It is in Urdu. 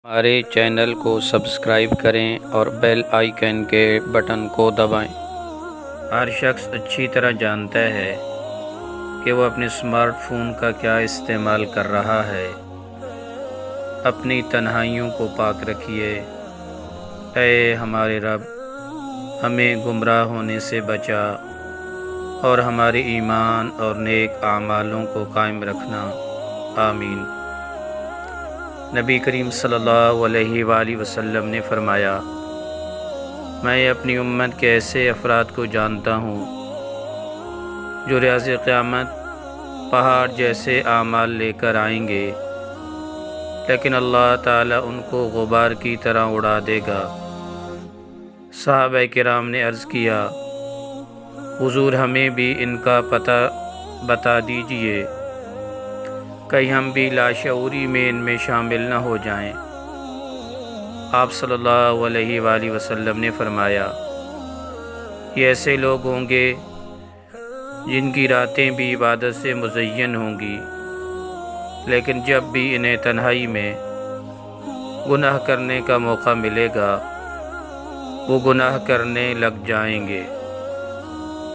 ہمارے چینل کو سبسکرائب کریں اور بیل آئیکن کے بٹن کو دبائیں۔ ہر شخص اچھی طرح جانتا ہے کہ وہ اپنے اسمارٹ فون کا کیا استعمال کر رہا ہے۔ اپنی تنہائیوں کو پاک رکھیے۔ اے ہمارے رب، ہمیں گمراہ ہونے سے بچا اور ہمارے ایمان اور نیک اعمالوں کو قائم رکھنا، آمین۔ نبی کریم صلی اللہ علیہ وآلہ وسلم نے فرمایا، میں اپنی امت کے ایسے افراد کو جانتا ہوں جو روز قیامت پہاڑ جیسے اعمال لے کر آئیں گے، لیکن اللہ تعالیٰ ان کو غبار کی طرح اڑا دے گا۔ صحابہ کرام نے عرض کیا، حضور ہمیں بھی ان کا پتہ بتا دیجئے، کہیں ہم بھی لاشعوری میں ان میں شامل نہ ہو جائیں۔ آپ صلی اللہ علیہ وآلہ وسلم نے فرمایا، یہ ایسے لوگ ہوں گے جن کی راتیں بھی عبادت سے مزین ہوں گی، لیکن جب بھی انہیں تنہائی میں گناہ کرنے کا موقع ملے گا وہ گناہ کرنے لگ جائیں گے۔